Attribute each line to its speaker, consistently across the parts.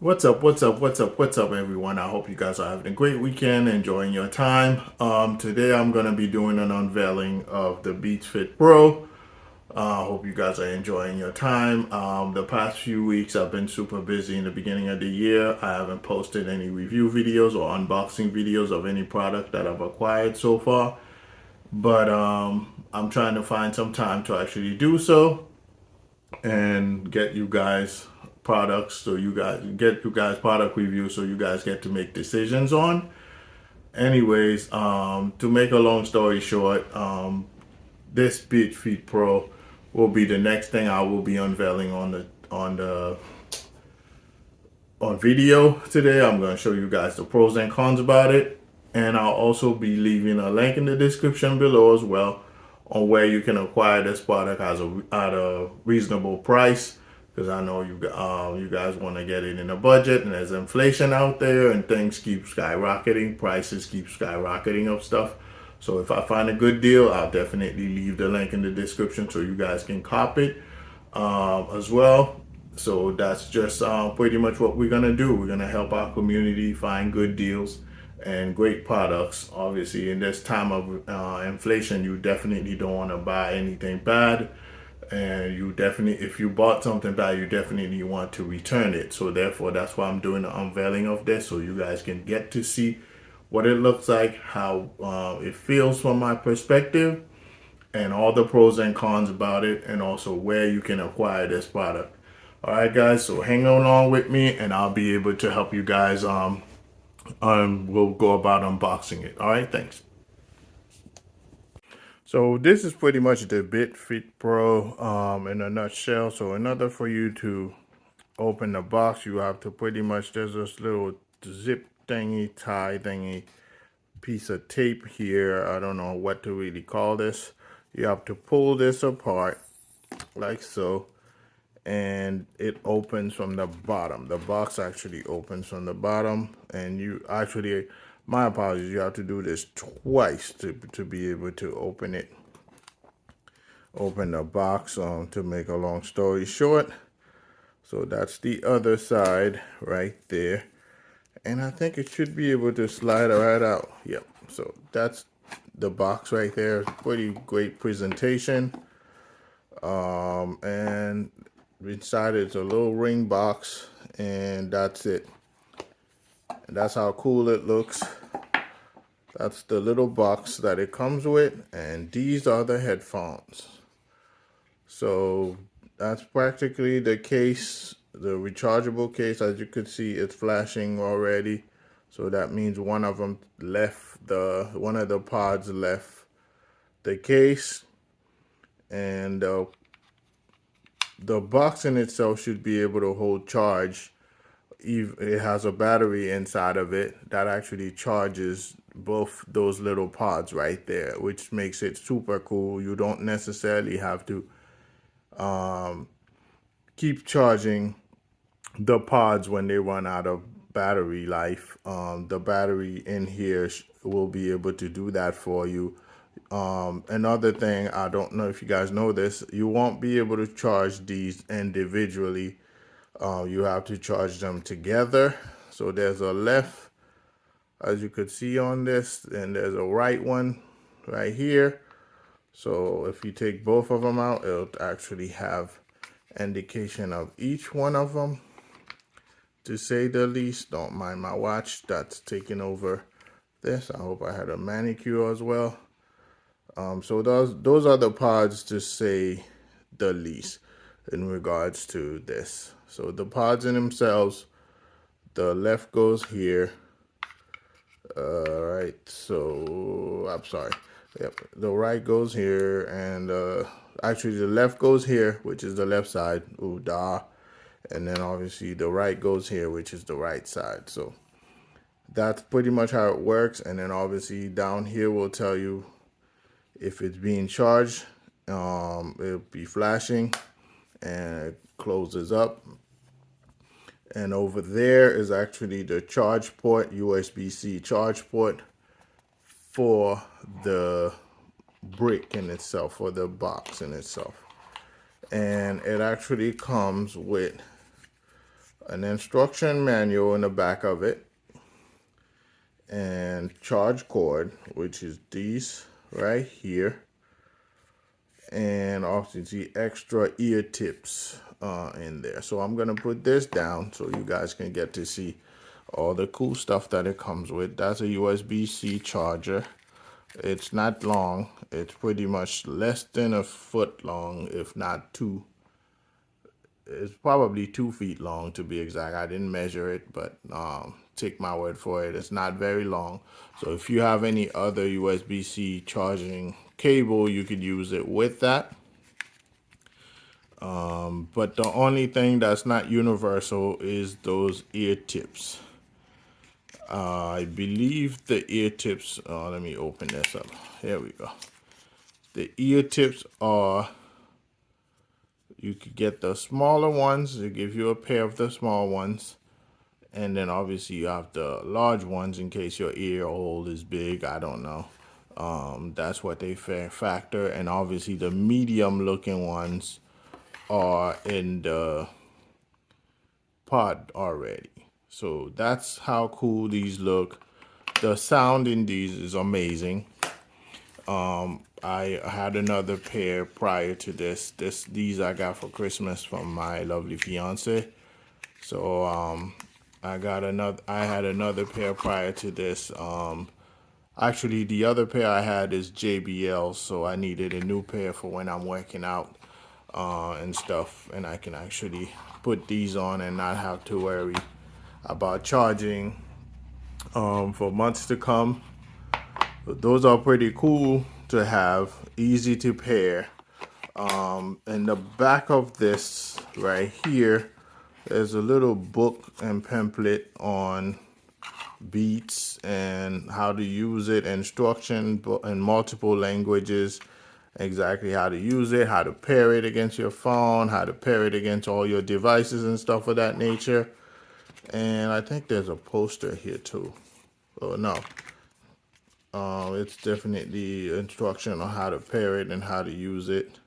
Speaker 1: What's up, everyone? I hope you guys are having a great weekend, enjoying your time. Today I'm gonna be doing an unveiling of the Beats Fit Pro. I hope you guys are enjoying your time. The past few weeks I've been super busy in the beginning of the year. I haven't posted any review videos or unboxing videos of any product that I've acquired so far, but I'm trying to find some time to actually do so and get you guys products so you guys get you guys product reviews so you guys get to make decisions on. Anyways, to make a long story short, this Beat Feet Pro will be the next thing I will be unveiling on video today. I'm going to show you guys the pros and cons about it, and I'll also be leaving a link in the description below as well on where you can acquire this product at a reasonable price, because I know you guys want to get it in a budget, and there's inflation out there and things keep skyrocketing, prices keep skyrocketing of stuff. So if I find a good deal, I'll definitely leave the link in the description so you guys can cop it as well. So that's just pretty much what we're gonna do. We're gonna help our community find good deals and great products. Obviously, in this time of inflation, you definitely don't want to buy anything bad, and you definitely, if you bought something bad, you definitely want to return it. So therefore, that's why I'm doing the unveiling of this, so you guys can get to see what it looks like, how it feels from my perspective, and all the pros and cons about it, and also where you can acquire this product. All right, guys, so hang along with me, and I'll be able to help you guys. We'll go about unboxing it. All right, thanks. So this is pretty much the Beat Fit Pro in a nutshell. So in order for you to open the box, you have to pretty much, there's this little zip thingy, tie thingy, piece of tape here. I don't know what to really call this. You have to pull this apart like so, and it opens from the bottom. The box actually opens from the bottom, and you actually, my apologies, you have to do this twice to be able to open it. Open the box, to make a long story short. So that's the other side right there. And I think it should be able to slide right out. Yep, so that's the box right there. Pretty great presentation. And inside it's a little ring box, and that's it. And that's how cool it looks. That's the little box that it comes with, and these are the headphones. So that's practically the case, the rechargeable case. As you can see, it's flashing already. So that means one of them left one of the pods left the case, and the box in itself should be able to hold charge. It has a battery inside of it that actually charges both those little pods right there, which makes it super cool. You don't necessarily have to keep charging the pods when they run out of battery life. The battery in here will be able to do that for you. Another thing, I don't know if you guys know this, you won't be able to charge these individually. You have to charge them together. So there's a left, as you could see on this, and there's a right one right here. So if you take both of them out, it'll actually have indication of each one of them, to say the least. Don't mind my watch that's taking over this. I hope I had a manicure as well. So those are the pods, to say the least, in regards to this. So the pods in themselves, the left goes here. Right, so I'm sorry. Yep, the right goes here, and actually the left goes here, which is the left side. Ooh, da. And then obviously the right goes here, which is the right side. So that's pretty much how it works. And then obviously down here will tell you if it's being charged. It'll be flashing, and it closes up. And over there is actually the charge port, USB-C charge port for the brick in itself, for the box in itself. And it actually comes with an instruction manual in the back of it, and charge cord, which is these right here, and also the extra ear tips in there. So I'm gonna put this down so you guys can get to see all the cool stuff that it comes with. That's a USB-C charger. It's not long. It's pretty much less than a foot long, if not two. It's probably 2 feet long to be exact. I didn't measure it, but take my word for it. It's not very long. So if you have any other USB-C charging cable, you could use it with that. But the only thing that's not universal is those ear tips. I believe the ear tips, let me open this up. Here we go. The ear tips are, you could get the smaller ones. They give you a pair of the small ones. And then obviously you have the large ones in case your ear hole is big. I don't know. That's what they factor. And obviously the medium looking ones are in the pod already. So that's how cool these look. The sound in these is amazing. I had another pair prior to this. These I got for Christmas from my lovely fiance. So I had another pair prior to this. Actually the other pair I had is JBL, so I needed a new pair for when I'm working out and stuff, and I can actually put these on and not have to worry about charging for months to come. But those are pretty cool to have, easy to pair. In the back of this right here, there's a little book and pamphlet on Beats and how to use it, instruction in multiple languages, exactly how to use it, how to pair it against your phone, how to pair it against all your devices and stuff of that nature. And I think there's a poster here too. Oh no, it's definitely instruction on how to pair it and how to use it.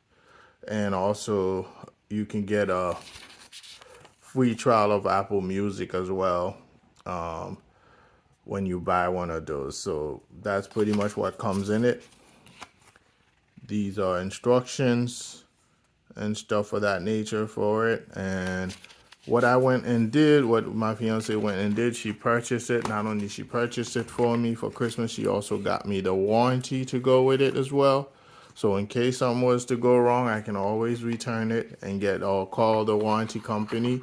Speaker 1: And also you can get a free trial of Apple Music as well when you buy one of those. So that's pretty much what comes in it. These are instructions and stuff of that nature for it. And what I went and did, what my fiance went and did, she purchased it. Not only she purchased it for me for Christmas, she also got me the warranty to go with it as well. So in case something was to go wrong, I can always return it and get or call the warranty company,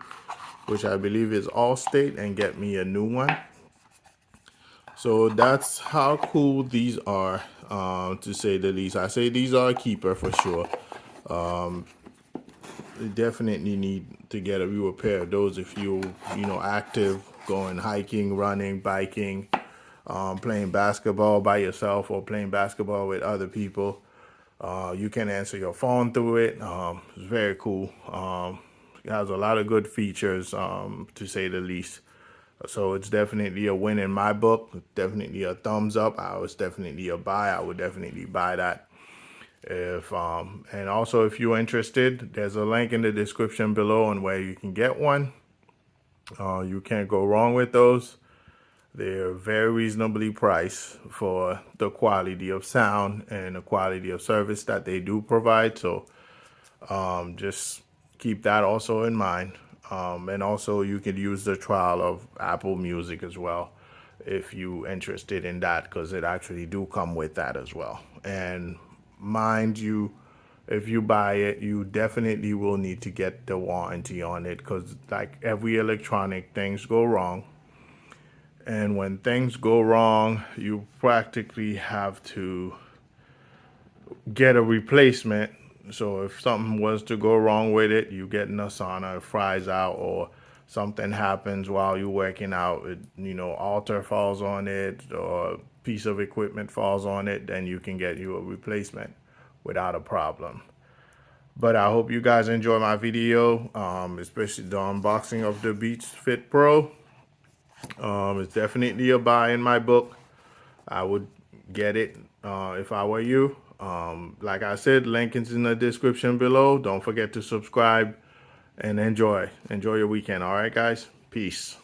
Speaker 1: which I believe is Allstate, and get me a new one. So that's how cool these are, to say the least. I say these are a keeper for sure. You definitely need to get a pair of those if you active, going hiking, running, biking, playing basketball by yourself or playing basketball with other people. You can answer your phone through it. It's very cool. It has a lot of good features, to say the least. So it's definitely a win in my book. Definitely a thumbs up. I was definitely a buy. I would definitely buy that. If and also if you're interested, there's a link in the description below on where you can get one. You can't go wrong with those. They're very reasonably priced for the quality of sound and the quality of service that they do provide. So just keep that also in mind. And also you could use the trial of Apple Music as well if you're interested in that, because it actually do come with that as well. And mind you, if you buy it, you definitely will need to get the warranty on it, because like every electronic, things go wrong. And when things go wrong, you practically have to get a replacement. So if something was to go wrong with it, you get in a sauna, it fries out, or something happens while you're working out, altar falls on it or a piece of equipment falls on it, then you can get you a replacement without a problem. But I hope you guys enjoy my video, especially the unboxing of the Beats Fit Pro. It's definitely a buy in my book. I would get it if I were you. Like I said, link is in the description below. Don't forget to subscribe and enjoy your weekend. All right, guys. Peace.